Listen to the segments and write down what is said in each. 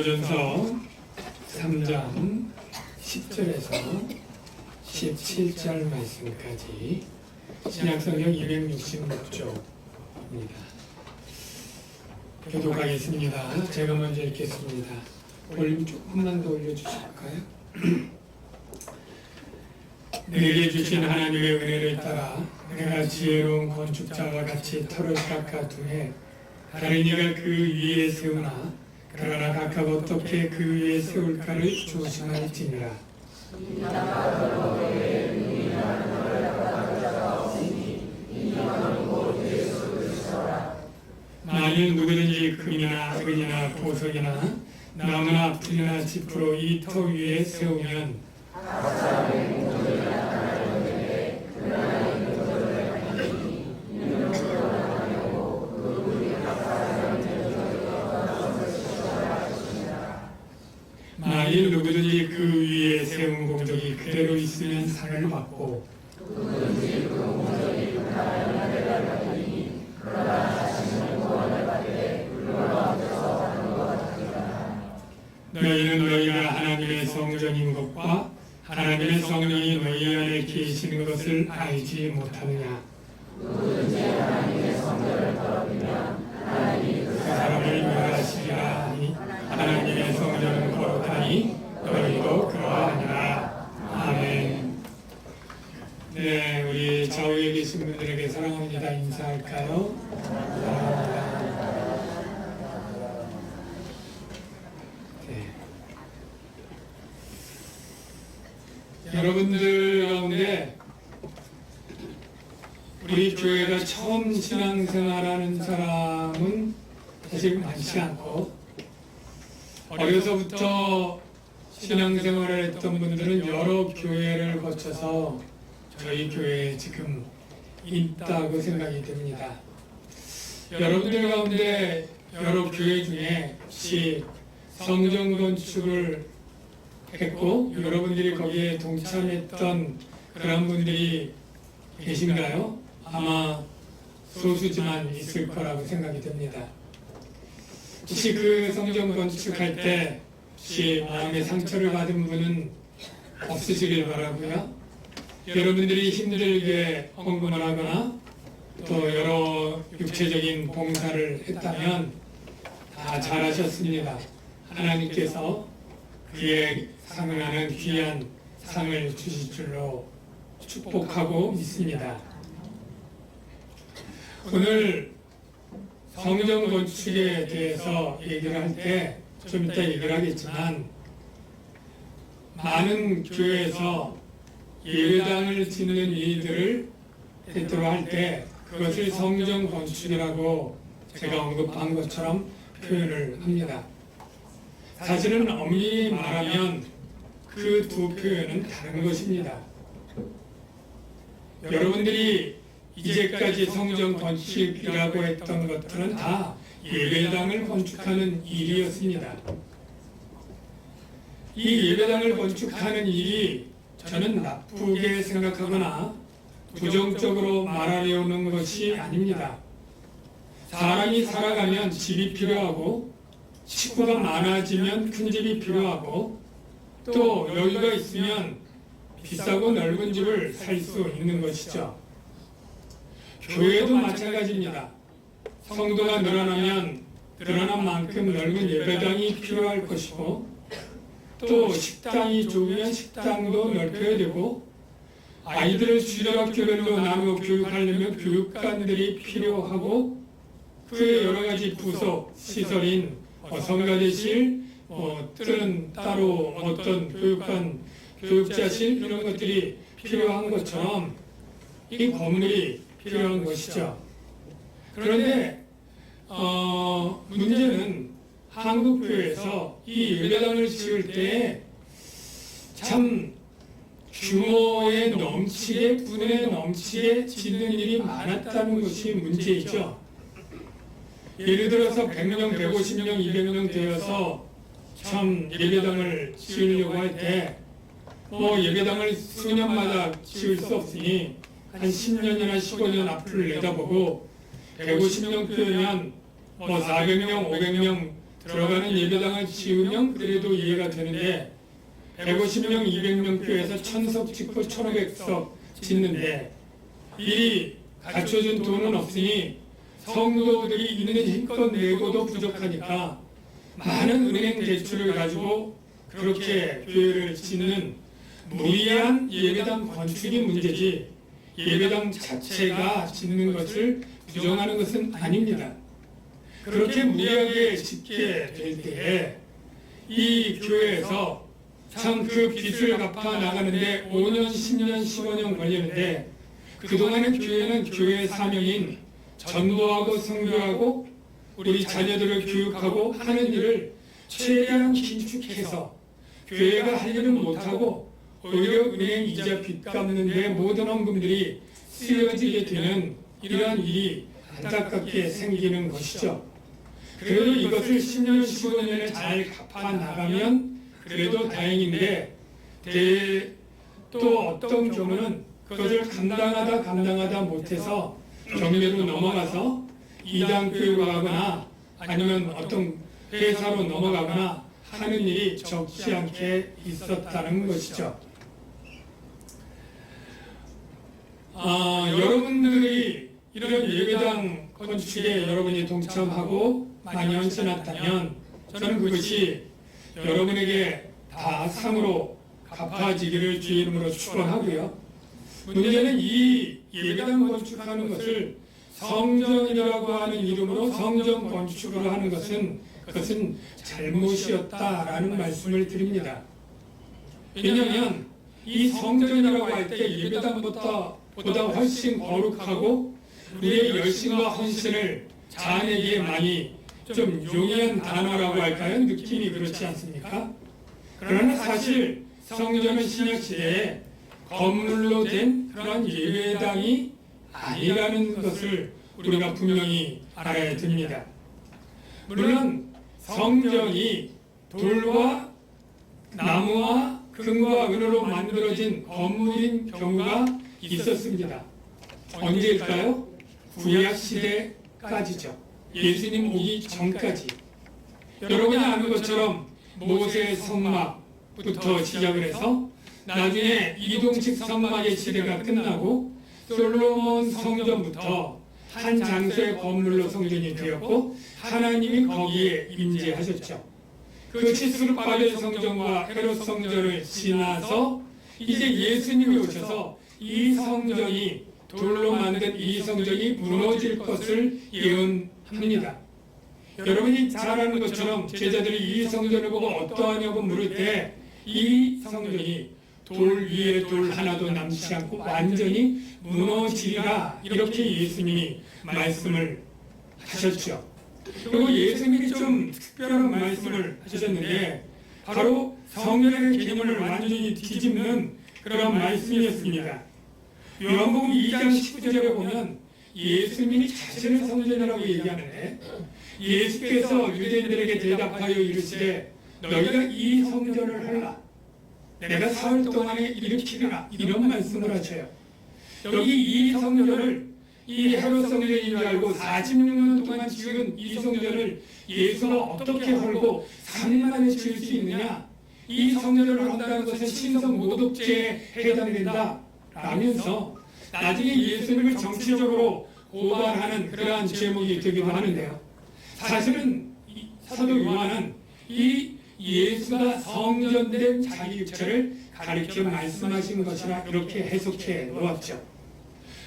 고린도전서 3장 10절에서 17절 말씀까지 신약성경 266쪽입니다. 교독하겠습니다. 제가 먼저 읽겠습니다. 볼륨 조금만 더 올려주실까요? 내게 주신 하나님의 은혜를 따라 내가 지혜로운 건축자와 같이 터를 깎아두에 다른 이가 그 위에 세우나 그러나 각각 어떻게 그 위에 세울까를 조심할지니라. 만일 누구든지 금이나 은이나 보석이나 나무나 풀이나 짚으로 이 터 위에 세우면 만일 누구든지 그 위에 세운 공적이 그대로 있으면 상을 받고 너희는 너희가 하나님의 성전인 것과 하나님의 성령이 너희 안에 계시는 것을 알지 못하느냐. 누구든지 하나님의 성전을 더럽히면 하나님이 그 사람을 멸하시리라 하니 하나님의 성전은 거룩하니 너희도 그러하니라. 아멘. 네, 우리 좌우에 계신 분들에게 사랑합니다 인사할까요? 사랑합니다. 네. 여러분들 가운데 우리 교회가 처음 신앙생활하는 사람은 사실 많지 않고 어려서부터 신앙생활을 했던 분들은 여러 교회를 거쳐서 저희 교회에 지금 있다고 생각이 됩니다. 여러분들 가운데 여러 교회 중에 혹시 성전 건축을 했고 여러분들이 거기에 동참했던 그런 분들이 계신가요? 아마 소수지만 있을 거라고 생각이 됩니다. 혹시 그 성전 건축할 때 혹시 마음의 상처를 받은 분은 없으시길 바라고요. 여러분들이 힘들게 헌금을 하거나 또 여러 육체적인 봉사를 했다면 다 잘하셨습니다. 하나님께서 그에 상응하는 귀한 상을 주실 줄로 축복하고 믿습니다. 오늘 성전 건축에 대해서 얘기를 할 때 좀 이따 얘기를 하겠지만 많은 교회에서 예배당을 짓는 일들을 대토로 할 때 그것을 성전 건축이라고 제가 언급한 것처럼 표현을 합니다. 사실은 엄밀히 말하면 그 두 표현은 다른 것입니다. 여러분들이 이제까지 성전 건축이라고 했던 것들은 다 예배당을 건축하는 일이었습니다. 이 예배당을 건축하는 일이 저는 나쁘게 생각하거나 부정적으로 말하려는 것이 아닙니다. 사람이 살아가면 집이 필요하고 식구가 많아지면 큰 집이 필요하고 또 여유가 있으면 비싸고 넓은 집을 살 수 있는 것이죠. 교회도 마찬가지입니다. 성도가 늘어나면 늘어난 만큼 넓은 예배당이 필요할 것이고 또 식당이 좋으면 식당도 넓혀야 되고 아이들을 주일학교별로 나누어 교육하려면 교육관들이 필요하고 그 여러 가지 부속 시설인 성가대실, 또는 따로 어떤 교육관, 교육자실 이런 것들이 필요한 것처럼 이 건물이 필요한 것이죠. 그런데 문제는 한국교회에서 이 예배당을 지을 때 참 규모에 넘치게 분에 넘치게 짓는 일이 많았다는 것이 문제이죠. 예를 들어서 100명, 150명, 200명 되어서 참 예배당을 지으려고 할 때 예배당을 수년마다 지을 수 없으니 한 10년이나 15년 앞을 내다보고 150명 표면 400명, 500명 들어가는 예배당을 지으면 그래도 이해가 되는데 150명, 200명 교회에서 1000석 짓고 1500석 짓는데 미리 갖춰준 돈은 없으니 성도들이 있는 힘껏 내고도 부족하니까 많은 은행 대출을 가지고 그렇게 교회를 짓는 무리한 예배당 건축이 문제지 예배당 자체가 짓는 것을 부정하는 것은 아닙니다. 그렇게 무리하게 짓게 될 때에 이 교회에서 참 그 빚을 갚아 나가는데 5년, 10년, 15년 걸리는데 그동안의 교회는 교회의 사명인 전도하고 선교하고 우리 자녀들을 교육하고 하는 일을 최대한 긴축해서 교회가 할 일은 못하고 오히려 은행 이자 빚 갚는 데 모든 헌금들이 쓰여지게 되는 이러한 일이 안타깝게 생기는 것이죠. 그래도 이것을 10년, 15년을 잘 갚아 나가면 그래도 다행인데 또 어떤 경우는 그것을 감당하다 못해서 경매로 넘어가서 이단 교육을 하거나 아니면 어떤 회사로 넘어가거나 하는 일이 적지 않게 있었다는 것이죠. 여러분들이 이런 예배당 건축에 여러분이 동참하고 많이 헌신했다면 저는 그것이 여러분에게 다 상으로 갚아지기를 주의 이름으로 축원하고요. 문제는 이 예배당 건축하는 것을 성전이라고 하는 이름으로 성전 건축으로 하는 그것은 잘못이었다라는 말씀을 드립니다. 왜냐하면 이 성전이라고 할 때 예배당보다 훨씬 거룩하고 우리의 열심과 헌신을 자아내기에 많이 좀 용이한 단어라고 할까요? 느낌이 그렇지 않습니까? 그러나 사실 성전은 신약시대에 건물로 된 그런 예배당이 아니라는 것을 우리가 분명히 알아야 됩니다. 물론 성전이 돌과 나무와 금과 은으로 만들어진 건물인 경우가 있었습니다. 언제일까요? 구약시대까지죠. 예수님 오기 전까지. 여러분이 아는 것처럼 모세의 성막부터 시작을 해서 나중에 이동식 성막의 시대가 끝나고 솔로몬 성전부터 한 장소의 건물로 성전이 되었고 하나님이 거기에 임재하셨죠. 그 치스루바벨 성전과 헤롯 성전을 지나서 이제 예수님이 오셔서 이 성전이 돌로 만든 이 성전이 무너질 것을 예언합니다. 여러분이 잘 아는 것처럼 제자들이 이 성전을 보고 어떠하냐고 물을 때 이 성전이 돌 위에 돌 하나도 남지 않고 완전히 무너지리라 이렇게 예수님이 말씀을 하셨죠. 그리고 예수님이 좀 특별한 말씀을 하셨는데 바로 성전의 개념을 완전히 뒤집는 그런 말씀이었습니다. 요한복음 2장 19절에 보면 예수님이 자신을 성전이라고 얘기하는데 예수께서 유대인들에게 대답하여 이르시되 너희가 이 성전을 하라 내가 사흘 동안에 일으키리라 이런 말씀을 하셔요. 여기 이 성전을 이 헤롯 성전인 줄 알고 46년 동안 지은 이 성전을 예수가 어떻게 헐고 3일 만에 지을 수 있느냐, 이 성전을 한다는 것은 신성 모독죄에 해당된다 라면서 나중에 예수님을 정치적으로 고발하는 그러한 제목이 되기도 하는데요. 사실은 사도 요한은 이 예수가 성전된 자기 육체를 가리켜 말씀하신 것이라 이렇게 해석해 놓았죠.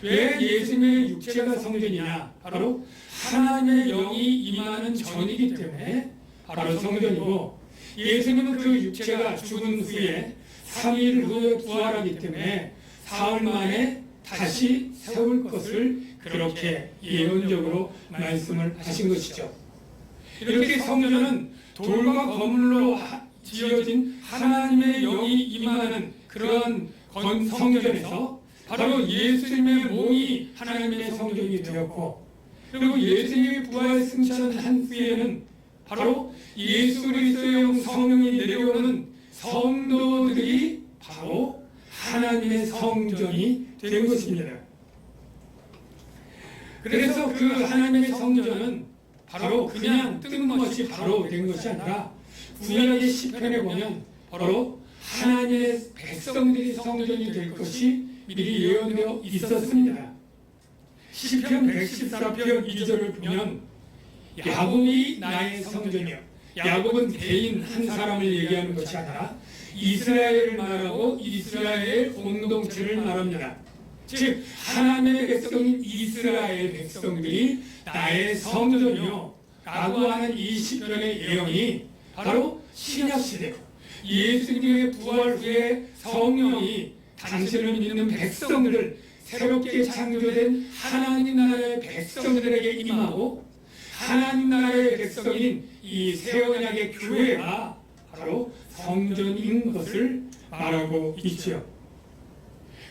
왜 예수님의 육체가 성전이냐? 바로 하나님의 영이 임하는 전이기 때문에 바로 성전이고, 예수님은 그 육체가 죽은 후에 3일 후에 부활하기 때문에 사흘 만에 다시 세울 것을 그렇게 예언적으로 말씀을 하신 것이죠. 이렇게 성전은 돌과 건물로 지어진 하나님의 영이 임하는 그런 성전에서 바로 예수님의 몸이 하나님의 성전이 되었고, 그리고 예수님이 부활 승천한 후에는 바로 예수 그리스도의 성령이 내려오는 성도들이 바로 하나님의 성전이 된 것입니다. 그래서 그 하나님의 성전은 바로 그냥 뜬금없이 것이 바로 된 것이 아니라 구약의 시편에 보면 바로 하나님의 백성들이 성전이 될 것이 미리 예언되어 있었습니다. 시편 114편 2절을 보면 야곱이 나의 성전이요, 야곱은 개인 한 사람을 얘기하는 것이 아니라 이스라엘을 말하고 이스라엘 공동체를 말합니다. 즉 하나님의 백성인 이스라엘 백성들이 나의 성전이요 라고 하는 이 시편의 예언이 바로 신약시대 예수님의 부활 후에 성령이 당신을 믿는 백성들, 새롭게 창조된 하나님 나라의 백성들에게 임하고 하나님 나라의 백성인 이 새 언약의 교회가 바로 성전인 것을 말하고 있지요.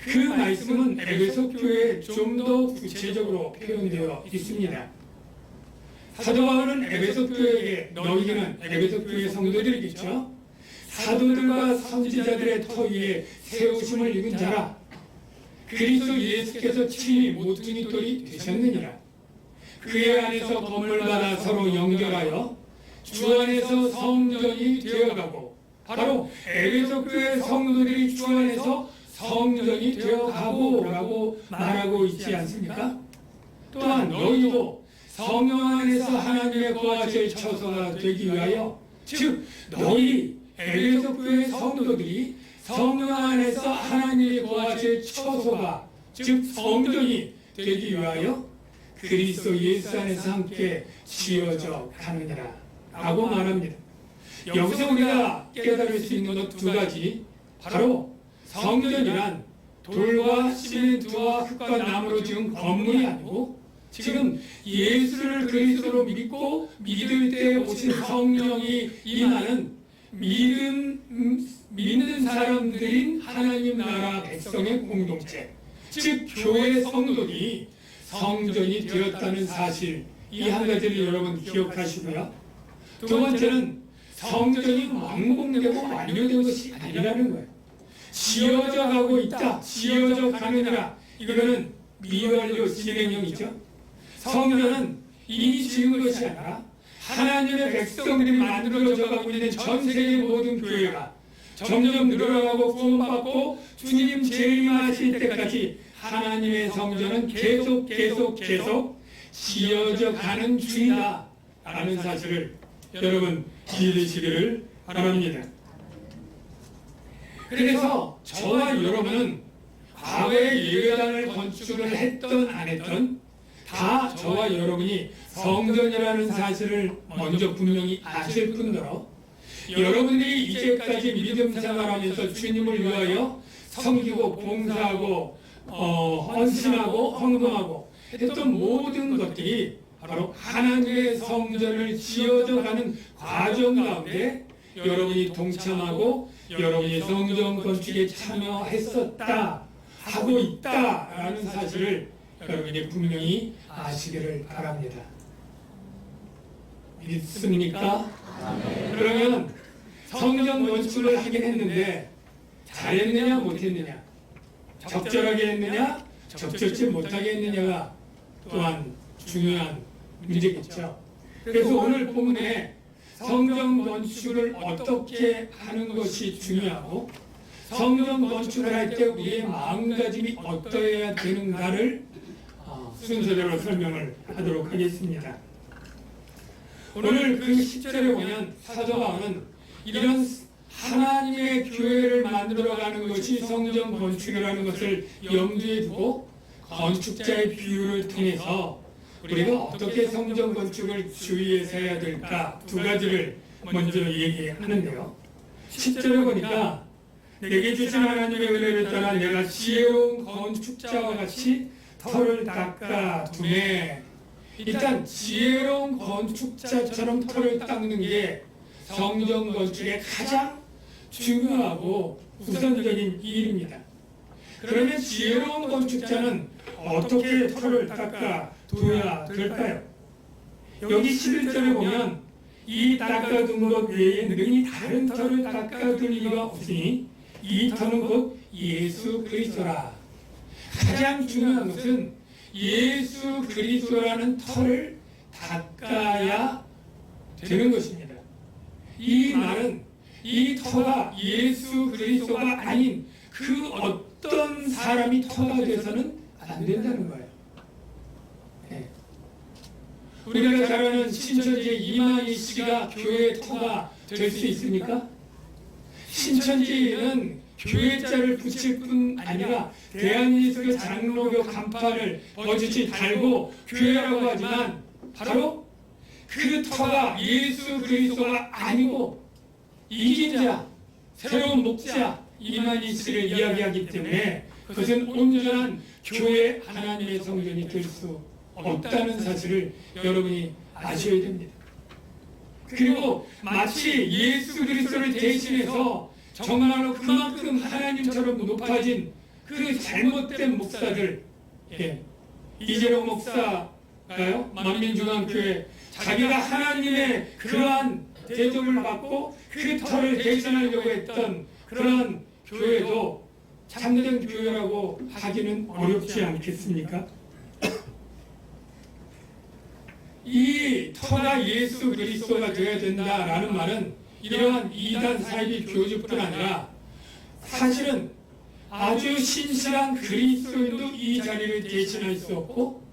그 말씀은 에베소 교회에 좀 더 구체적으로 표현되어 있습니다. 사도 바울은 에베소 교회에게, 너희는 에베소 교회 성도들이겠죠, 사도들과 선지자들의 터 위에 세우심을 입은 자라, 그리스도 예수께서 친히 모퉁이 돌이 되셨느니라. 그의 안에서 건물마다 서로 연결하여 주 안에서 성전이 되어가고, 바로 에베소 교회 성도들이 주 안에서 성전이 되어가고 라고 말하고 있지 않습니까? 또한 너희도 성령 안에서 하나님의 거하실 처소가 되기 위하여, 즉 너희 에베소 교회 성도들이 성령 안에서 하나님의 거하실 처소가, 즉 성전이 되기 위하여 그리스도 예수 안에서 함께 지어져 가느니라 라고 말합니다. 여기서 우리가 깨달을 수 있는 것 두 가지, 바로 성전이란 돌과 시멘트와 흙과 나무로 지은 건물이 아니고 지금 예수를 그리스도로 믿고 믿을 때 오신 성령이 임하는 믿는 사람들인 하나님 나라 백성의 공동체, 즉 교회 성도들이 성전이 되었다는 사실, 이 한 가지를 여러분 기억하시고요. 두 번째는 성전이 완공되고 완료된 것이 아니라는 거예요. 지어져 가고 있다, 지어져 가느니라. 이거는 미완료 진행형이죠. 성전은 이미 지은 것이 아니라 하나님의 백성들이 만들어져 가고 있는 전 세계 모든 교회가 점점 늘어나고 구원받고 주님 재림하실 때까지 하나님의 성전은 계속 지어져 가는 중이다 라는 사실을 여러분 이해되시기를 바랍니다. 그래서 저와 여러분은 과거에 예배당을 건축을 했던 안 했던 다 저와 여러분이 성전이라는 사실을 먼저 분명히 아실 뿐더러 여러분들이 이제까지 믿음 생활하면서 주님을 위하여 섬기고 봉사하고 헌신하고 헌금하고 했던 모든 것들이 바로 하나님의 성전을 지어져 가는 과정 가운데 여러분이 동참하고 여러분이 성전 건축에 참여했었다, 하고 있다라는 사실을 여러분이 분명히 아시기를 바랍니다. 믿습니까? 그러면 성전 건축을 하긴 했는데 잘했느냐 못했느냐, 적절하게 했느냐 적절치 못하게 했느냐가 또한 중요한 문제겠죠. 그래서 오늘 본문에 성전 건축을 어떻게 하는 것이 중요하고 성전 건축을 할 때 우리의 마음가짐이 어떠해야 되는가를 순서대로 설명을 하도록 하겠습니다. 오늘 그 10절에 보면 사도 바울은 이런 하나님의 교회를 만들어가는 것이 성전 건축이라는 것을 염두에 두고 건축자의 비유를 통해서 우리가 어떻게 성전 건축을 주의해서 해야 될까 두 가지를 먼저 얘기하는데요. 10절에 보니까 내게 주신 하나님의 은혜를 따라 내가 지혜로운 건축자와 같이 터를 닦아 두네. 일단 지혜로운 건축자처럼 터를 닦는 게 성전 건축의 가장 중요하고 우선적인 일입니다. 그러면 지혜로운 건축자는 어떻게 터를 닦아 둬야 될까요? 여기 11절에 보면 이 닦아둔 것 외에 능히 다른 터를 닦아둘 이가 없으니 이 터는 곧 예수 그리스도라. 가장 중요한 것은 예수 그리스도라는 터를 닦아야 되는 것입니다. 이 말은 이 터가 예수 그리스도가 아닌 그 어떤 사람이 터가 돼서는 안 된다는 거예요. 네. 우리가 잘 아는 신천지의 이만희 씨가 교회의 터가 될 수 있습니까? 신천지는 교회자를 붙일 뿐 아니라 대한예수교 장로교 간판을 버젓이 달고 교회라고 하지만 바로 그 터가 예수 그리스도가 아니고 이긴 자, 새로운 목자 이만희 씨를 이야기하기 때문에 그것은 온전한 교회 하나님의 성전이 될 수 없다는 사실을 여러분이 아셔야 됩니다. 그리고 마치 예수 그리스도를 대신해서 정말로 그만큼 하나님처럼 높아진 그 잘못된 목사들, 이재룡 목사가요, 만민중앙교회, 자기가 하나님의 그러한 대접을 받고 그 터를 대신하려고 했던 그러한 교회도 참된 교회라고 하기는 어렵지 않겠습니까? 이 터가 예수 그리스도가 되어야 된다라는 말은 이러한 이단 사이비 교주뿐 아니라 사실은 아주 신실한 그리스도인도 이 자리를 대신할 수 없고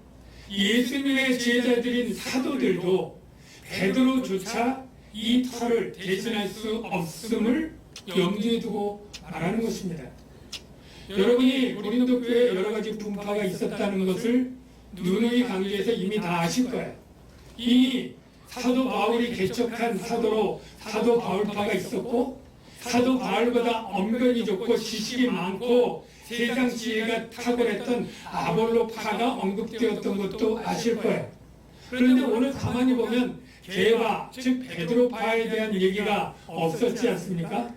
예수님의 제자들인 사도들도 베드로조차 이 터를 대신할 수 없음을 염두에 두고 말하는 것입니다. 여러분이 고린도 교회에 여러 가지 분파가 있었다는 것을 누누이 강조해서 이미 다 아실 거예요. 이미 사도 바울이 개척한 사도로 사도 바울파가 있었고 사도 바울보다 언변이 좋고 지식이 많고 세상 지혜가 탁월했던 아볼로파가 언급되었던 것도 아실 거예요. 그런데 오늘 가만히 보면 게바, 즉 베드로파에 대한 얘기가 없었지 않습니까?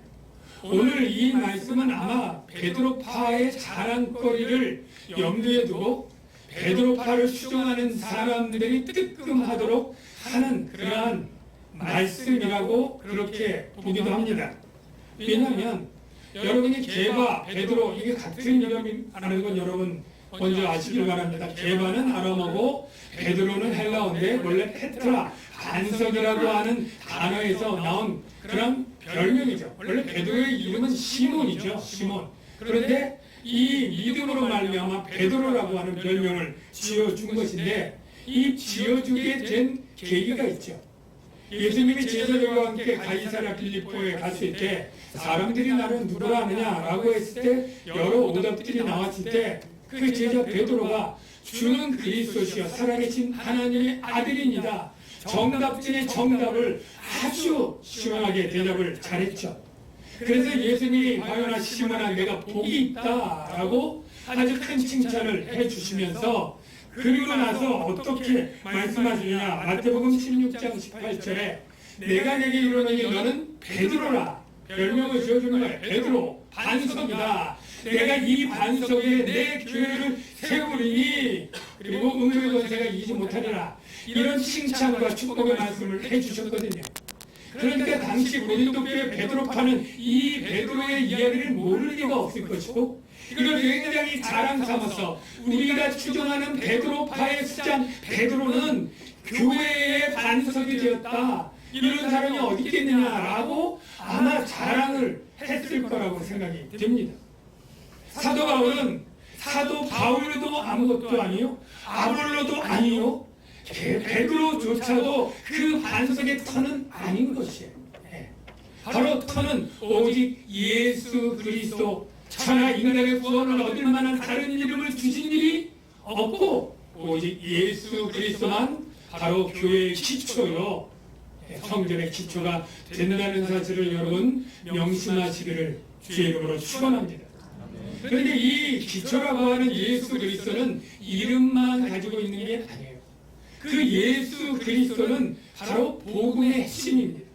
오늘 이 말씀은 아마 베드로파의 자랑거리를 염두에 두고 베드로파를 수종하는 사람들이 뜨끔하도록 하는 그러한 말씀이라고 그렇게 보기도 합니다. 왜냐하면 여러분이 게바, 베드로 이게 같은 이름이라는 건 여러분 먼저 아시길 바랍니다. 게바는 아람어고 베드로는 헬라어인데 원래 페트라, 반석이라고 하는 단어에서 나온 그런 별명이죠. 원래 베드로의 이름은 시몬이죠. 시몬. 그런데 이 믿음으로 말미암아 베드로라고 하는 별명을 지어준 것인데 이 지어주게 된 계기가 있죠. 예수님이 제자들과 함께 가이사랴 빌립보에 갔을 때 사람들이 나를 누구라 하느냐라고 했을 때 여러 오답들이 나왔을 때 그 제자 베드로가 주는 그리스도시여 살아계신 하나님의 아들입니다. 정답 중에 정답을 아주 시원하게 대답을 잘했죠. 그래서 예수님이 과연아 시몬아 내가 복이 있다라고 아주 큰 칭찬을 해주시면서 그리고 나서 어떻게 말씀하시느냐 마태복음 16장 18절에 내가 내게 이르노니 너는 베드로라 별명을 지어주는 거예요. 베드로 반석이다. 내가 이 반석에 내 교회를 세우리니 그리고 음의 권세가 이기지 못하리라. 이런 칭찬과 축복의 말씀을 해주셨거든요. 그러니까 당시 고린도 교회 베드로파는 이 베드로의 이야기를 모를 리가 없을 것이고 이걸 굉장히 자랑 삼아서 우리가 추정하는 베드로파의 수장 베드로는 교회의 반석이 되었다. 이런 사람이 어디 있겠느냐라고 아마 자랑을 했을 거라고 생각이 됩니다. 사도 바울은 사도 바울도 아무것도 아니요 아볼로도 아니요 베드로조차도 그 반석의 터는 아닌 것이에요. 바로 터는 오직 예수 그리스도 천하 인간의 구원을 얻을 만한 다른 이름을 주신 일이 없고 오직 예수 그리스도만 바로 교회의 기초요 성전의 기초가 된다는 사실을 여러분 명심하시기를 주의 이름으로 축원합니다. 그런데 이 기초라고 하는 예수 그리스도는 이름만 가지고 있는 게 아니에요. 그 예수 그리스도는 바로 복음의 핵심입니다.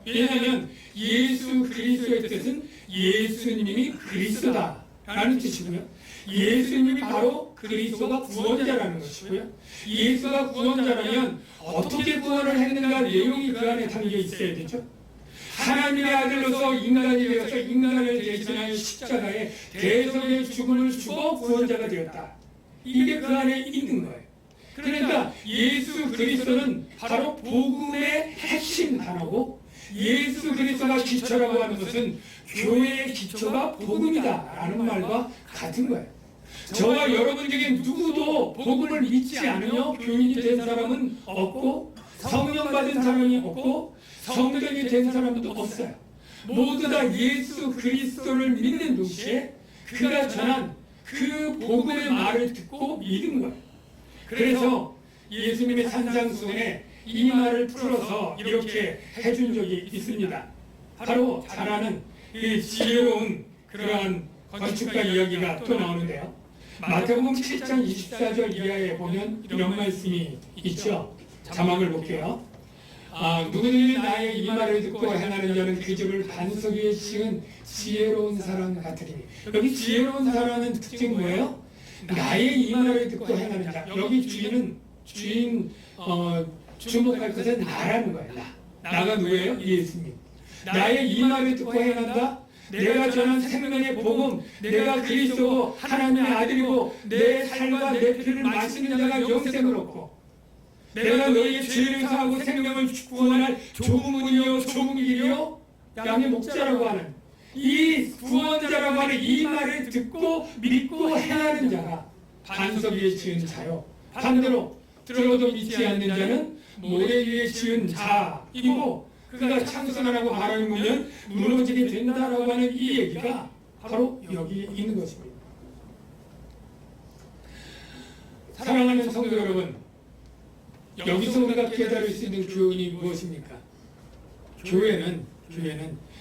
왜냐하면 예수 그리스도의 뜻은 예수님이 그리스도다라는 뜻이고요. 예수님이 바로 그리스도가 구원자라는 것이고요. 예수가 구원자라면 어떻게 구원을 했는가 내용이 그 안에 담겨 있어야 되죠. 하나님의 아들로서 인간이 되어서 인간을 대신하여 십자가에 대속의 죽음을 주고 구원자가 되었다. 이게 그 안에 있는 거예요. 그러니까 예수 그리스도는 바로 복음의 핵심 단어고, 예수 그리스도가 기초라고 하는 것은 교회의 기초가 복음이다라는 말과 같은 거예요. 저와 여러분 중에 누구도 복음을 믿지 않으며 교인이 된 사람은 없고, 성령 받은 사람이 없고, 성전이 된 사람도 없어요. 모두 다 예수 그리스도를 믿는 동시에 그가 전한 그 복음의 말을 듣고 믿은 거예요. 그래서 예수님의 산상수훈에 이 말을 풀어서 이렇게 해준 적이 있습니다. 바로 잘 아는 이 지혜로운 그러한 건축가 이야기가 또 나오는데요. 마태복음 7장 24절 이하에 보면 이런 말씀이 있죠. 자막을 볼게요. 누구든지 나의 이 말을 듣고 행하는 자는 그 집을 반석 위에 지은 지혜로운 사람 같으리니. 여기 지혜로운 사람은 특징이 뭐예요? 나의 이 말을 듣고 행하는 자. 여기 주인 주목할 것은 나라는 거예요. 나가 누구예요? 예수님. 나의 이 말을 듣고 행한다. 내가 전한 생명의 복음, 내가 그리스도고 하나님의 아들이고 내 살과 내 피를 마시는 자가 영생을 얻고, 내가 너희의 죄를 사하고 생명을 구원할 좁은 문이요 좁은 길이요 양의 목자라고 하는 이 구원자라고 하는 이 말을 듣고 믿고 행하는 자가 반석 위에 지은 자요. 반대로 들어도 믿지 않는 자는 모래 위에 지은 자이고, 그가 창선하라고 말하면 무너지게 된다라고 하는 이 얘기가 바로 여기 있는 것입니다. 사랑하는 성도 여러분, 여기서 우리가 깨달을 수 있는 교훈이 무엇입니까? 교회는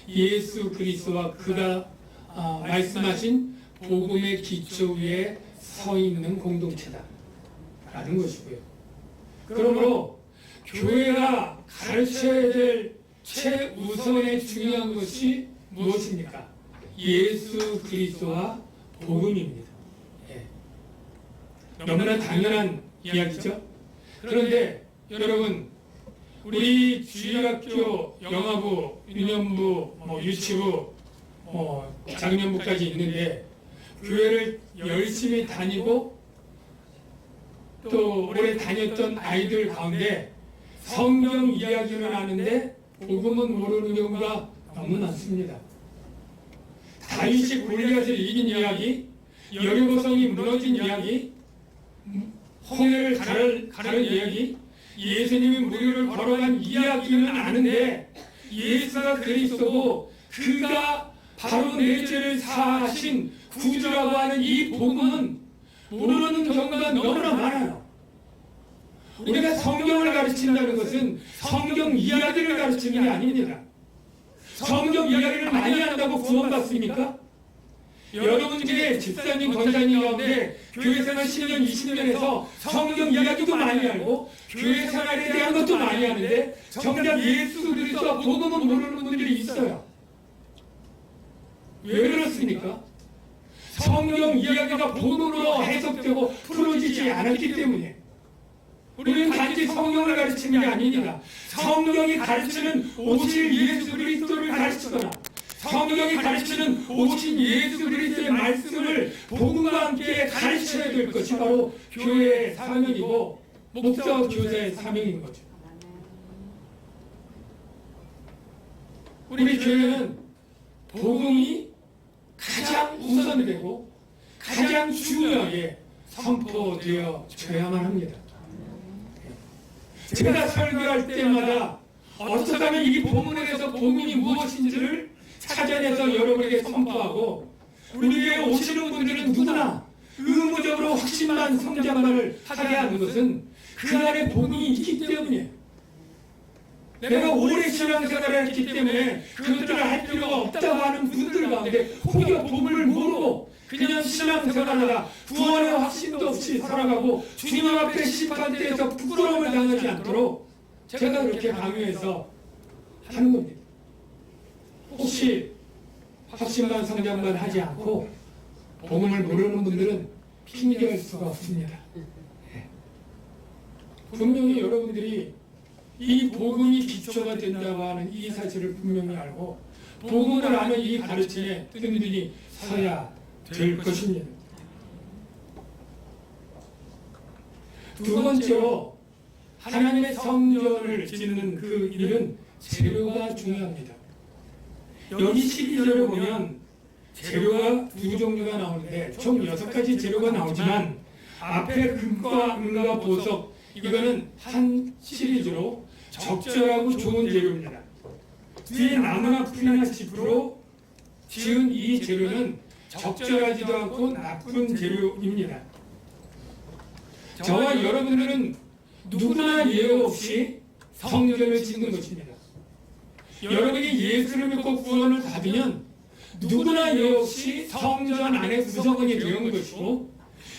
예수 그리스도와 그가 말씀하신 복음의 기초 위에 서 있는 공동체다 라는 것이고요. 그러므로 교회가 가르쳐야 될 최우선의 중요한 것이 무엇입니까? 예수 그리스도와 복음입니다. 너무나 당연한 이야기죠. 그런데 여러분, 우리 주일학교, 영화부, 유년부, 유치부, 장년부까지 있는데 교회를 열심히 다니고 또 오래 다녔던 아이들 가운데 성경 이야기는 하는데 복음은 모르는 경우가 너무 많습니다. 다윗이 골리앗을 이긴 이야기, 여리고성이 무너진 이야기, 홍해를 가른 이야기, 예수님이 무리를 걸어간 이야기는 아는데 예수가 그리스도고 그가 바로 내 죄를 사하신 구주라고 하는 이 복음은 모르는 경우가 너무나 많아요. 우리가 성경을 가르친다는 것은 성경 이야기를 가르치는 게 아닙니다. 성경 이야기를 많이 한다고 구원받습니까? 여러분 중에 집사님, 권사님 가운데 교회 생활 10년, 20년에서 성경 이야기도 많이 알고 교회 생활에 대한 것도 많이 하는데 정작 예수 그리스도와 복음은 모르는 분들이 있어요. 왜 그렇습니까? 성경 이야기가 복음으로 해석되고 풀어지지 않았기 때문에. 우리는 단지 성경을 가르치는 게 아닙니다. 성경이 가르치는 오실 예수 그리스도를 가르치거나 성경이 가르치는 오신 예수 그리스도의 말씀을 복음과 함께 가르쳐야 될 것이 바로 교회의 사명이고 목사와 교사의 사명인 거죠. 우리 교회는 복음이 가장 우선되고 가장 중요하게 선포되어 줘야만 합니다. 제가 설교할 때마다 어떻게 하면 이 본문에서 복음이 무엇인지를 찾아내서 여러분에게 선포하고, 우리에게 오시는 분들은 누구나 의무적으로 확신만 성장만을 하게 하는 것은 그 안에 복음이 있기 때문이에요. 내가 오래 신앙생활을 했기 때문에 그것들을 할 필요가 없다고 하는 분들 가운데 혹여 복음을 모르고 그냥 신앙생활하다가 구원의 확신도 없이 살아가고 주님 앞에 심판대에서 부끄러움을 당하지 않도록 제가 그렇게 강요해서 하는 겁니다. 혹시 확신만 성장만 하지 않고 복음을 모르는 분들은 핑계할 수가 없습니다. 분명히 여러분들이 이 복음이 기초가 된다고 하는 이 사실을 분명히 알고 복음을 아는 이 가르침에 든든히 서야 될 것입니다. 두 번째로 하나님의 성전을 짓는 그 일은 재료가 중요합니다. 여기 12절에 보면 재료가 두 종류가 나오는데 총 6가지 재료가 나오지만 앞에 금과 은과 보석 이거는 한 시리즈로 적절하고 좋은 재료입니다. 뒤에 나무나 풀이나 짚으로 지은 이 재료는 적절하지도 않고 나쁜 재료입니다. 저와 여러분들은 누구나 예외 없이 성전을 짓는 것입니다. 여러분이 예수를 믿고 구원을 받으면 누구나 예외 없이 성전 안에 구성원이 되는 것이고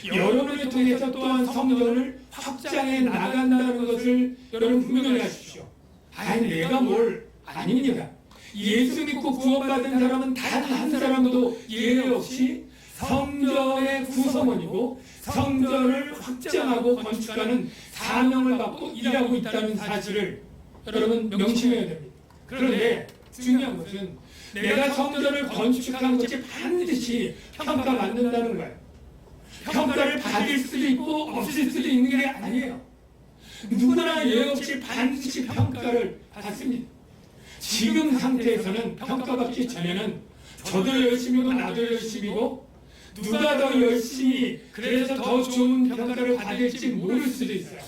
여러분을 통해서 또한 성전을 확장해 나간다는 것을 여러분 분명히 하십시오. 아니 내가 뭘 아닙니다. 예수 믿고 구원받은 사람은 단 한 사람도 예외 없이 성전의 구성원이고 성전을 확장하고 건축하는 사명을 받고 일하고 있다는 사실을 여러분 명심해야 됩니다. 그런데 중요한 것은 내가 성전을 건축한 것이 반드시 평가받는다는 거예요. 평가를 받을 수도 있고 없을 수도 있는 게 아니에요. 누구나 예외 없이 반드시 평가를 받습니다. 지금 상태에서는 평가받기 전에는 저도 열심이고 나도 열심이고 누가 더 열심히 그래서 더 좋은 평가를 받을지 모를 수도 있어요.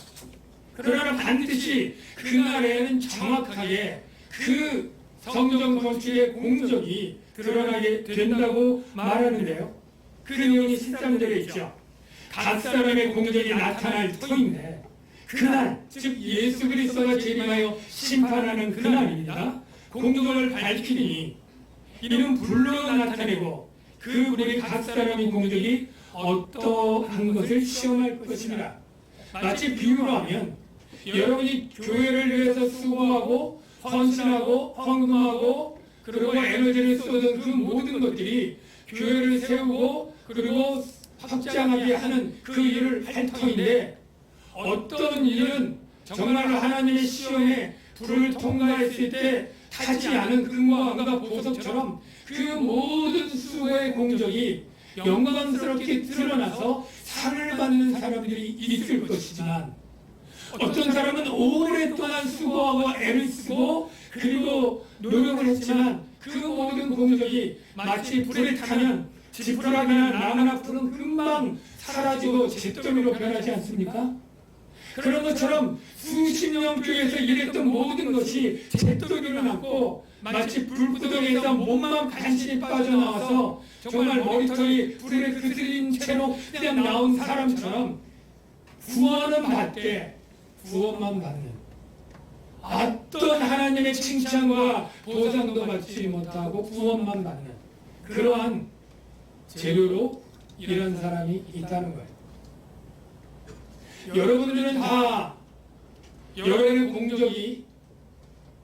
그러나 반드시 그날에는 정확하게 그 성전 건축의 공적이 드러나게 된다고 말하는데요. 그 내용이 13절에 있죠. 각 사람의 공적이 나타날 터인데 그날, 즉 예수 그리스도가 재림하여 심판하는 그날입니다. 공적을 밝히니 이는 불로 나타내고 그 불이 각 사람의 공적이 어떠한 것을 시험할 것입니다. 마치 비유로 하면 여러분이 교회를 위해서 수고하고 헌신하고 헌금하고 그리고 에너지를 쏟은 그 모든 것들이 교회를 세우고 그리고 확장하게 하는 그 일을 할 터인데 어떤 일은 정말 하나님의 시험에 불을 통과했을 때 타지 않은 금과 은과 보석처럼 그 모든 수고의 공적이 영광스럽게 드러나서 상을 받는 사람들이 있을 것이지만 어떤 사람은 오랫동안 수고하고 애를 쓰고 그리고 노력을 했지만 그 모든 공적이 마치 불에 타면 지푸라기나 나무나 풀은 금방 사라지고 잿더미로 변하지 않습니까? 그런 것처럼 수십 년 교회에서 일했던 모든 것이 잿더미로 남고 마치 불구덩이에서 몸만 간신히 빠져나와서 정말 머리털이 불에 그들인 채로 그냥 나온 사람처럼 구원은 받되 구원만 받는 어떤 하나님의 칭찬과 보상도 받지 못하고 구원만 받는 그러한 재료로 이런 사람이 있다는 거예요. 여러분들은 다 여러분의 공적이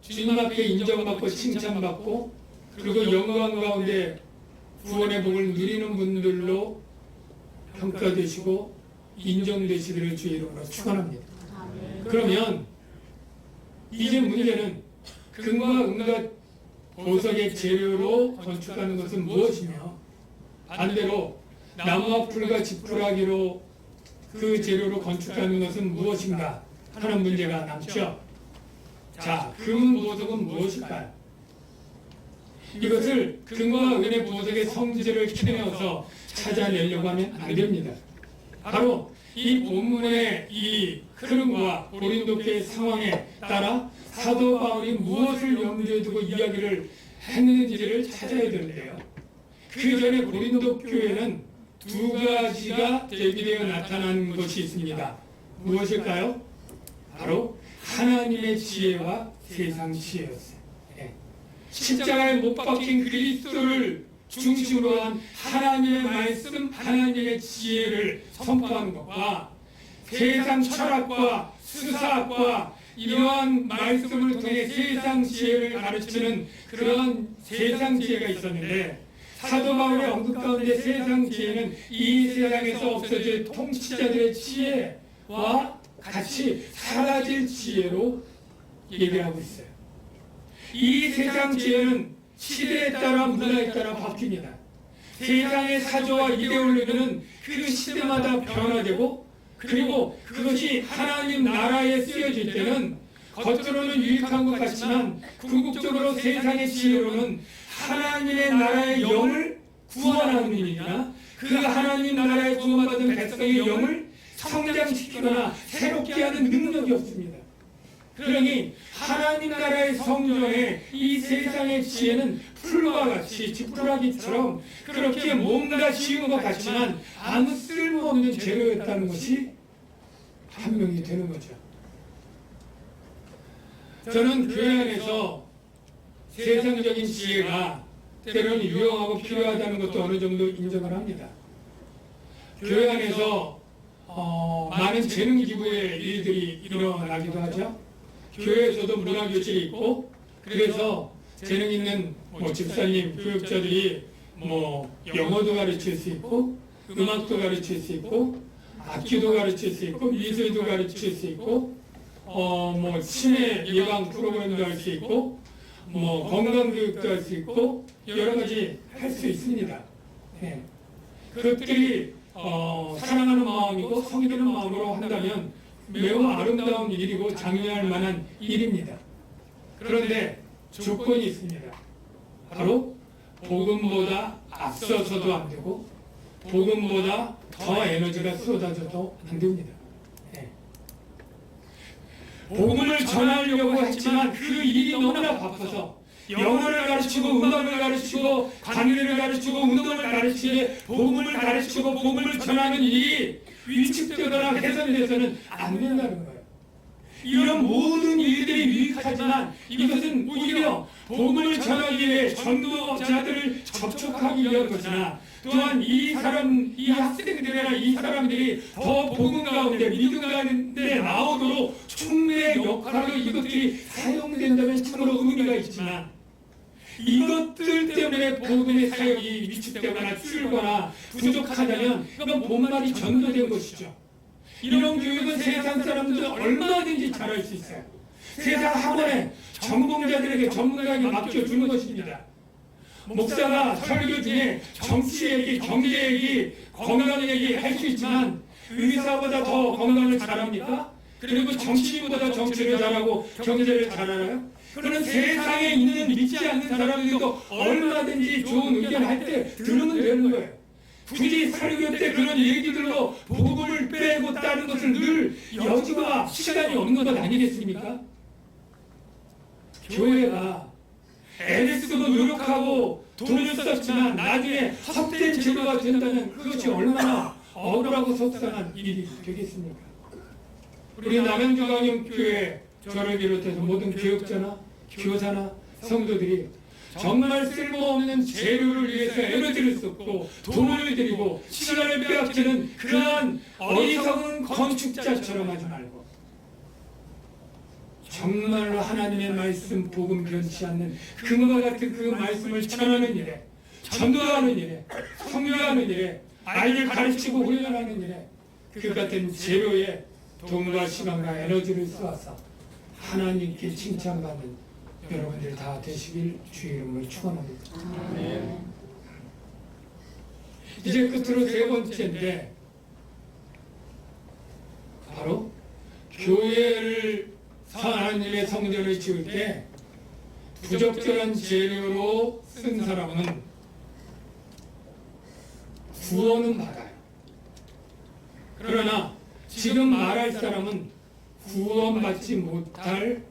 주님 앞에 인정받고 칭찬받고 그리고 영광 가운데 구원의 복을 누리는 분들로 평가되시고 인정되시기를 주의 이름으로 축원합니다. 그러면 이제 문제는 금과 은과 보석의 재료로 건축하는 것은 무엇이며 반대로 나무와 풀과 지푸라기로 그 재료로 건축하는 것은 무엇인가 하는 문제가 남죠. 자, 금, 보석은 무엇일까요? 이것을 금과 은의 보석의 성질을 캐내어서 찾아내려고 하면 안 됩니다. 바로 이 본문의 이 흐름과 고린도교의 상황에 따라 사도 바울이 무엇을 염두에 두고 이야기를 했는지를 찾아야 되는데요. 그 전에 고린도 교회는 두 가지가 대비되어 나타난 것이 있습니다. 무엇일까요? 바로 하나님의 지혜와 세상 지혜였어요. 십자가에 못 박힌 그리스도를 중심으로 한 하나님의 말씀, 하나님의 지혜를 선포하는 것과 세상 철학과 수사학과 이러한 말씀을 통해 세상 지혜를 가르치는 그러한 세상 지혜가 있었는데 사도 바울의 언급 가운데 세상 지혜는 이 세상에서 없어질 통치자들의 지혜와 같이 사라질 지혜로 얘기하고 있어요. 이 세상 지혜는 시대에 따라 문화에 따라 바뀝니다. 세상의 사조와 이데올로기는 그 시대마다 변화되고 그리고 그것이 하나님 나라에 쓰여질 때는 겉으로는 유익한 것 같지만 궁극적으로 세상의 지혜로는 하나님의 나라의 영을 구원하는 일이나 그 하나님 나라에 구원받은 백성의 영을 성장시키거나 새롭게 하는 능력이 없습니다. 그러니 하나님 나라의 성전에 이 세상의 지혜는 풀과 같이 지푸라기처럼 그렇게 뭔가 지은 것 같지만 아무 쓸모없는 재료였다는 것이 판명이 되는 거죠. 저는 교회 안에서 세상적인 지혜가 때로는 유용하고 필요하다는 것도 어느 정도 인정을 합니다. 교회 안에서 많은 재능 기부의 일들이 일어나기도 하죠. 교회에서도 문화교실이 있고, 그래서 재능 있는 집사님, 교육자들이 영어도 가르칠 수 있고, 음악도 가르칠 수 있고, 악기도 가르칠 수 있고, 미술도 가르칠 수 있고, 치매 예방 프로그램도 할 수 있고, 건강교육도 할 수 있고, 여러 가지 할 수 있습니다. 네. 그것들이 사랑하는 마음이고 성기는 마음으로 한다면 매우 아름다운 일이고 장려할 만한 일입니다. 그런데 조건이 있습니다. 바로 복음보다 앞서서도 안 되고 복음보다 더 에너지가 쏟아져도 안 됩니다. 네. 복음을 전하려고 했지만 그 일이 너무나 바빠서 영어를 가르치고 음악을 가르치고 관계를 가르치고 운동을 가르치고 복음을 가르치고 복음을 전하는 일이 위축되거나 훼손돼서는 안 된다는 거예요. 이런 모든 일들이 유익하지만 이것은 오히려 복음을 전하기 위해 전도자들을 접촉하기 위한 것이나 또한 이 학생들이나 이 사람들이 더 복음 가운데 믿음 가운데 나오도록 촉매 역할로 이것들이 사용된다면 참으로 의미가 있지만 이것들 때문에 복음의 사역이 위축되거나 줄거나 부족하다면 이건 본말이 전도된 것이죠. 이런 교육은 세상 사람들 얼마든지 잘할 수 있어요. 세상 학원에 전공자들에게 전문가에게 맡겨주는 것입니다. 목사가 설교 중에 정치 얘기, 경제 얘기, 건강 얘기 할 수 있지만 의사보다 더 건강을 잘합니까? 그리고 정치인보다 정치를 잘하고 경제를 잘 알아요? 그런 세상에 있는 믿지 않는 사람들도 얼마든지 좋은 의견 할 때 들으면 되는 거예요. 굳이 설교 때 그런 얘기들로 복음을 빼고 다른 것을 늘 여지가 시간이 없는 것 아니겠습니까? 교회가 애를 쓰고 노력하고 돈을 썼지만 나중에 헛된 제도가 된다면 그것이 얼마나 억울하고 속상한 일이 되겠습니까? 우리 남양주강영교회 저를 비롯해서 모든 교육자나 교사나 성도들이 정말 쓸모없는 재료를 위해서 에너지를 쏟고 돈을 들이고 시간을 빼앗기는 그러한 어리석은 건축자처럼 하지 말고 정말로 하나님의 말씀 복음 변치 않는 금과 같은 그 말씀을 전하는 일에 전도하는 일에 성교하는 일에 아이를 가르치고 훈련하는 일에 그 같은 재료에 돈과 시간과 에너지를 쏘아서 하나님께 칭찬받는 여러분들 다 되시길 주의 이름으로 축원합니다. 이제 끝으로 세 번째인데 바로 교회를 하나님의 성전을 지을 때 부적절한 재료로 쓴 사람은 구원은 받아요. 그러나 지금 말할 사람은 구원받지 못할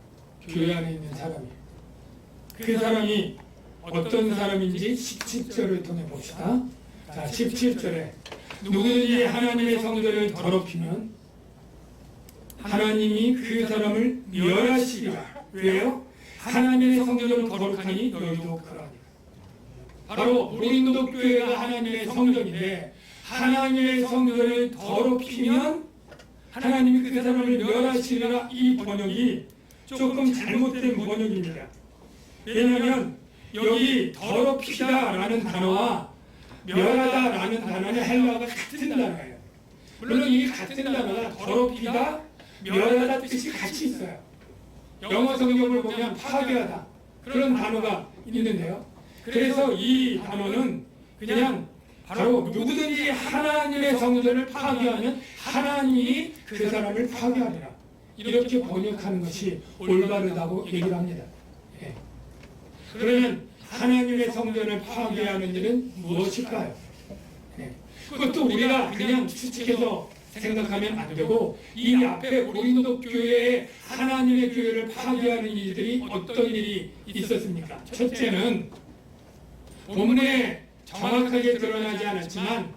교회 안에 있는 사람이에요. 그 사람이 어떤 사람인지 17절을 통해 봅시다. 자, 17절에 누구든지 하나님의 성전을 더럽히면 하나님이 그 사람을 멸하시리라. 왜요? 하나님의 성전은 거룩하니 너희도 그러하니라. 바로 무린도 교회가 하나님의 성전인데 하나님의 성전을 더럽히면 하나님이 그 사람을 멸하시리라. 이 번역이 조금 잘못된 번역입니다. 왜냐하면 여기 더럽히다라는 단어와 멸하다라는 단어는 헬라어가 같은 단어예요. 물론 이 같은 단어가 더럽히다, 멸하다 뜻이 같이 있어요. 영어 성경을 보면 파괴하다 그런 단어가 있는데요. 그래서 이 단어는 그냥 바로 누구든지 하나님의 성전을 파괴하면 하나님이 그 사람을 파괴하리라. 이렇게 번역하는 것이 올바르다고 얘기를 합니다. 예. 그러면 하나님의 성전을 파괴하는 일은 무엇일까요? 예. 그것도 우리가 그냥 추측해서 생각하면 안 되고, 이 앞에 고린도 교회에 하나님의 교회를 파괴하는 일들이 어떤 일이 있었습니까? 첫째는 본문에 정확하게 드러나지 않았지만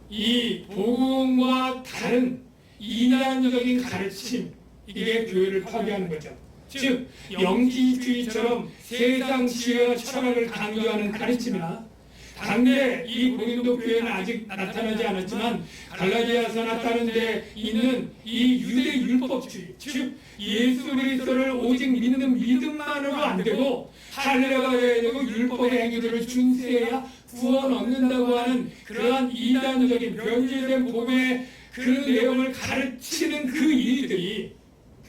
이 복음과 다른 이단적인 가르침, 이게 교회를 파괴하는 거죠. 즉 영지주의처럼 세상 지혜와 철학을 강조하는 가르침이나, 당대 이 고린도 교회는 아직 나타나지 않았지만 갈라디아서 나타나는 데 있는 이 유대 율법주의, 즉 예수 그리스도를 오직 믿는 믿음만으로 안 되고 할례가 해야 되고 율법의 행위들을 준수해야 구원 얻는다고 하는 그러한 이단적인 변질된 복음의 그 내용을 가르치는 그 일들이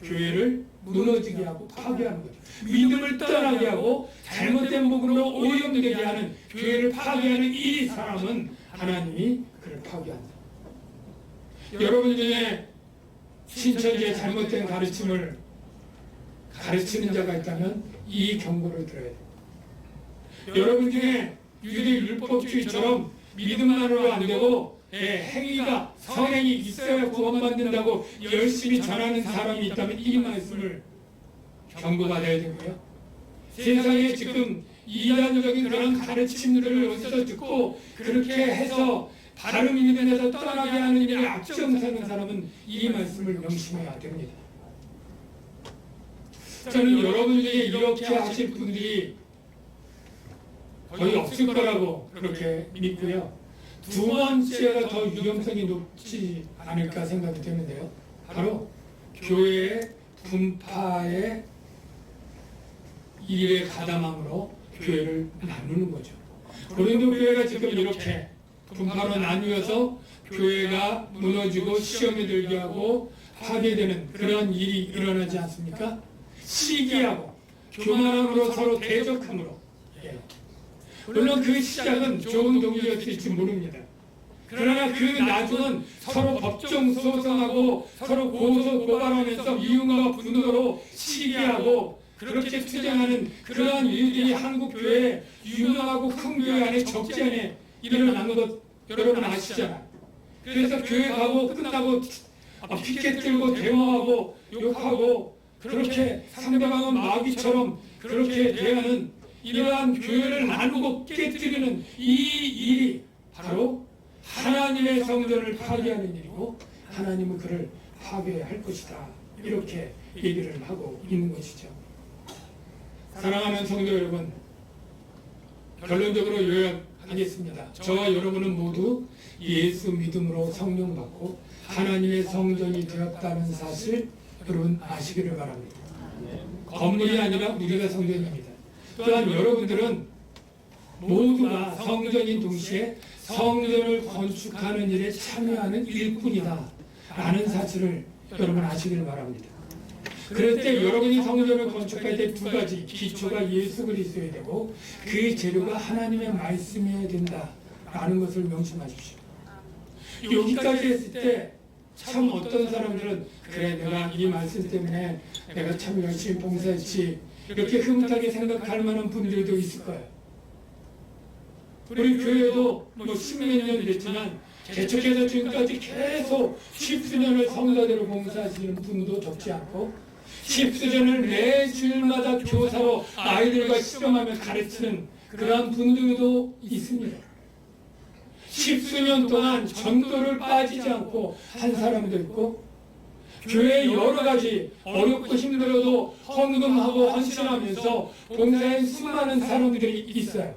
교회를 무너지게 하고 파괴하는 거죠. 믿음을 떠나게 하고 잘못된 복음으로 오염되게 하는, 교회를 파괴하는 이 사람은 하나님이 그를 파괴한다. 여러분 중에 신천지의 잘못된 가르침을 가르치는 자가 있다면 이 경고를 들어야 돼요. 여러분 중에 유대 율법주의처럼 믿음만으로 안 되고 행위가, 선행이 있어야 구원받는다고 열심히 전하는 사람이 있다면 이 말씀을 경고받아야 되고요. 세상에 지금 이단적인 그런 가르침들을 어디서 듣고 그렇게 해서 바른 믿음에서 떠나게 하는 일에 앞장서는 사람은 이 말씀을 명심해야 됩니다. 저는 여러분 중에 이렇게 하실 분들이 거의 없을 거라고 그렇게 믿고요. 두 번째가 더 위험성이 높지 않을까 생각이 되는데요. 바로 교회의 분파의 일에 가담함으로 교회를 나누는 거죠. 고린도 교회가 지금 이렇게 분파로 나뉘어서 교회가 무너지고 시험에 들게 하고 파괴되는 그런 일이 일어나지 않습니까? 시기하고 교만함으로 서로 대적함으로. 물론 그 시작은 좋은 동기였을지 모릅니다. 그러나 그 나중은 서로 법정 소송하고 서로 고소 고발하면서 미움과 분노로 시기하고 그렇게 투쟁하는 그러한 일들이 한국 교회, 유명하고 큰 교회 안에 적지 않게 일어난 것 여러분 아시잖아요. 그래서 교회 가고 끝나고 피켓 들고 데모하고 욕하고 그렇게 상대방은 마귀처럼 그렇게 대하는 이러한 교회를 나누고 깨뜨리는 이 일이 바로 하나님의 성전을 파괴하는 일이고 하나님은 그를 파괴할 것이다. 이렇게 얘기를 하고 있는 것이죠. 사랑하는 성도 여러분, 결론적으로 요약하겠습니다. 저와 여러분은 모두 예수 믿음으로 성령 받고 하나님의 성전이 되었다는 사실 여러분 아시기를 바랍니다. 건물이 아니라 우리가 성전입니다. 또한 여러분들은 모두가 성전인 동시에 성전을 건축하는 일에 참여하는 일꾼이다 라는 사실을 여러분 아시기를 바랍니다. 그럴 때 여러분이 성전을 건축할 때 두 가지, 기초가 예수 그리스도여야 되고 그 재료가 하나님의 말씀이어야 된다라는 것을 명심하십시오. 여기까지 했을 때 참 어떤 사람들은 그래 내가 이 말씀 때문에 내가 참 열심히 봉사했지 이렇게 흐뭇하게 생각할 만한 분들도 있을 거예요. 우리 교회도 뭐 십몇 년 됐지만 개척해서 지금까지 계속 십수년을 성사대로 봉사하시는 분도 적지 않고 십수년을 매 주일마다 교사로 아이들과 실험하며 가르치는 그러한 분들도 있습니다. 십수년 동안 전도를 빠지지 않고 한 사람도 있고 교회에 여러 가지 어렵고 힘들어도 헌금하고 헌신하면서 봉사한 수많은 사람들이 있어요.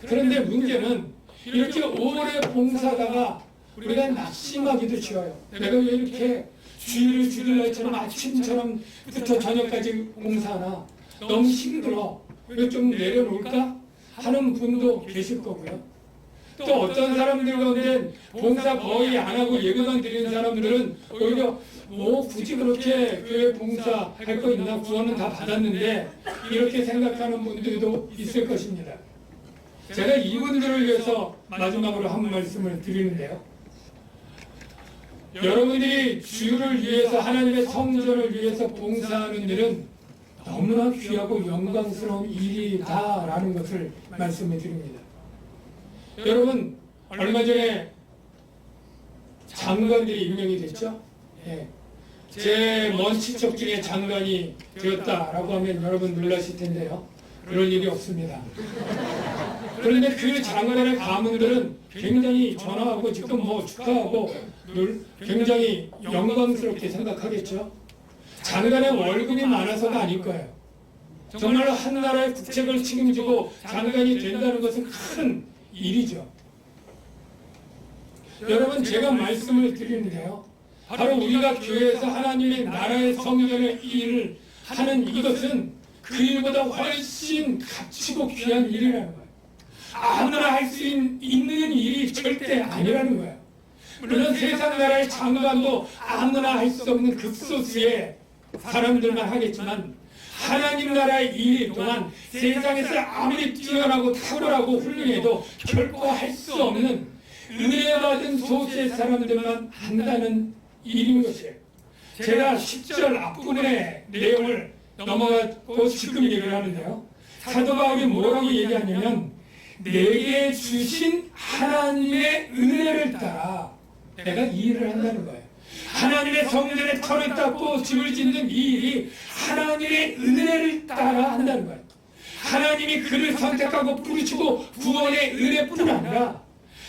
그런데 문제는 이렇게 오래 봉사하다가 우리가 낙심하기도 쉬워요. 내가 왜 이렇게 주일을 주일날처럼 아침처럼부터 저녁까지 봉사하나 너무 힘들어. 이거 좀 내려놓을까? 하는 분도 계실 거고요. 또 어떤 사람들 가운데 봉사 거의 안 하고 예배만 드리는 사람들은 오히려 뭐 굳이 그렇게 교회 봉사할 거 있나 구원은 다 받았는데 이렇게 생각하는 분들도 있을 것입니다. 제가 이분들을 위해서 마지막으로 한 말씀을 드리는데요. 여러분들이 주를 위해서, 하나님의 성전을 위해서 봉사하는 일은 너무나 귀하고 영광스러운 일이다라는 것을 말씀해 드립니다. 여러분, 얼마 전에 장관들이 임명이 됐죠? 예. 제 먼 친척 중에 장관이 되었다라고 하면 여러분 놀라실 텐데요. 그럴 일이 없습니다. 그런데 그 장관의 가문들은 굉장히 전화하고 지금 뭐 축하하고 굉장히 영광스럽게 생각하겠죠. 장관의 월급이 많아서가 아닐 거예요. 정말로 한 나라의 국책을 책임지고 장관이 된다는 것은 큰 일이죠. 여러분, 제가 말씀을 드리는데요. 바로 우리가 교회에서 하나님의 나라의 성전의 일을 하는 이것은 그 일보다 훨씬 값지고 귀한 일이라는 거예요. 아무나 할 수 있는 일이 절대 아니라는 거예요. 물론 세상 나라의 장관도 아무나 할 수 없는 극소수의 사람들만 하겠지만, 하나님 나라의 일 또한 세상에서 아무리 뛰어나고 탁월하고 훌륭해도 결코 할 수 없는 은혜 받은 소수의 사람들만 한다는 일인 것이에요. 제가 10절 앞부분의 내용을 넘어가고 지금 얘기를 하는데요. 사도 바울이 뭐라고 얘기하냐면, 내게 주신 하나님의 은혜를 따라 내가 이 일을 한다는 거예요. 하나님의 성전에 터를 닦고 집을 짓는 이 일이 하나님의 은혜를 따라 한다는 거예요. 하나님이 그를 선택하고 부르시고 구원의 은혜뿐 아니라,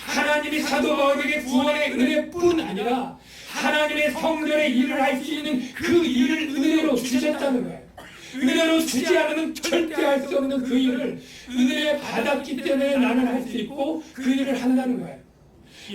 하나님이 사도 바울에게 구원의 은혜뿐 아니라 하나님의 성전의 일을 할 수 있는 그 일을 은혜로 주셨다는 거예요. 은혜로 주지 않으면 절대 할 수 없는 그 일을 은혜 받았기 때문에 나는 할 수 있고 그 일을 한다는 거예요.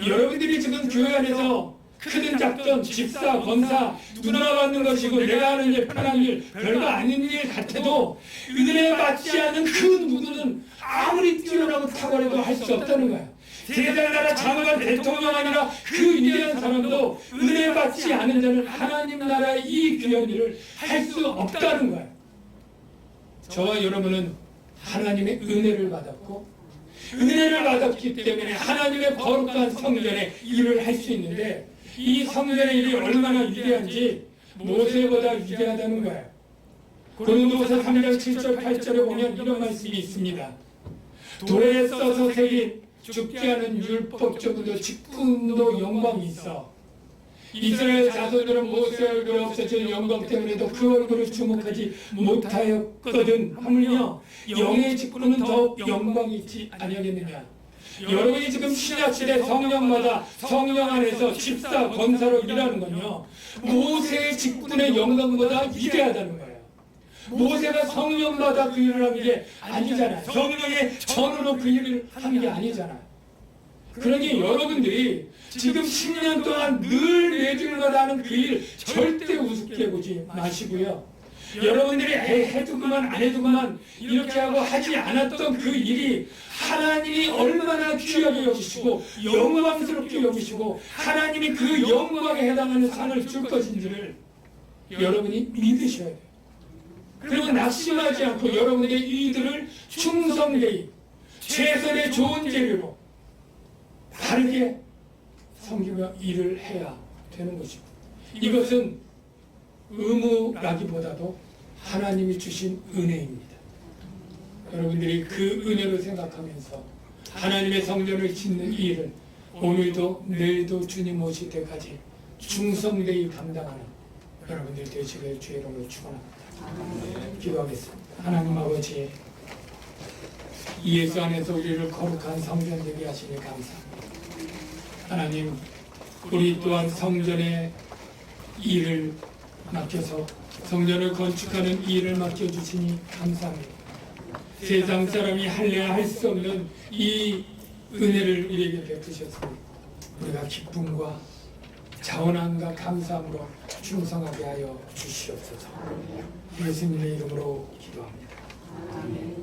여러분들이 지금 교회 안에서 크든 작든 집사, 권사, 누구나 받는 것이고 내가 하는 일, 편한 일, 별거 아닌 일 같아도 은혜 받지 않은 그 누구는 아무리 뛰어나고 탁월해도 할 수 없다는 거예요. 세상 나라 장관, 대통령 아니라 그 위대한 사람도 은혜 받지 않은 자는 하나님 나라의 이 귀한 일을 할 수 없다는 거예요. 저와 여러분은 하나님의 은혜를 받았고, 은혜를 받았기 때문에 하나님의 거룩한 성전의 일을 할 수 있는데, 이 성전의 일이 얼마나 위대한지 모세보다 위대하다는 거예요. 고린도후서 3장 7절 8절에 보면 이런 말씀이 있습니다. 돌에 써서 새긴 죽게 하는 율법적으로 직분도 영광이 있어. 이스라엘 자손들은 모세 얼굴에 없어진 영광 때문에도 그 얼굴을 주목하지 못하였거든. 하물며 영의 직분은 더욱 영광이 있지 아니하겠느냐. 여러분이 지금 신약시대 성령마다 성령 안에서 집사, 권사로 일하는 건요, 모세의 직분의 영광보다 위대하다는 거예요. 모세가 성령마다 그 일을 한 게 아니잖아요. 성령의 전으로 그 일을 한 게 아니잖아요. 그러니 여러분들이 지금 10년 동안 늘 매주마다 하는 그 일 절대 우습게 보지 마시고요. 여러분들이 해두고만 안 해두고만 이렇게 하고 하지 않았던 그 일이 하나님이 얼마나 귀하게 여기시고 영광스럽게 여기시고 하나님이 그 영광에 해당하는 상을 줄 것인지를 여러분이 믿으셔야 돼요. 그리고 낙심하지 않고 여러분들의 이들을 충성되이 최선의 좋은 재료로 바르게 섬기며 일을 해야 되는 것이고, 이것은 의무라기보다도 하나님이 주신 은혜입니다. 여러분들이 그 은혜를 생각하면서 하나님의 성전을 짓는 이 일을 오늘도 내일도 주님 오실 때까지 충성되이 감당하는 여러분들 되시길 주의 이름으로 축원합니다. 기도하겠습니다. 하나님 아버지, 예수 안에서 우리를 거룩한 성전 되게 하시니 감사합니다. 하나님, 우리 또한 성전의 일을 맡겨서 성전을 건축하는 일을 맡겨주시니 감사합니다. 세상 사람이 할래야 할 수 없는 이 은혜를 우리에게 베푸셨습니다. 우리가 기쁨과 자원함과 감사함으로 충성하게 하여 주시옵소서. 예수님의 이름으로 기도합니다. 아멘.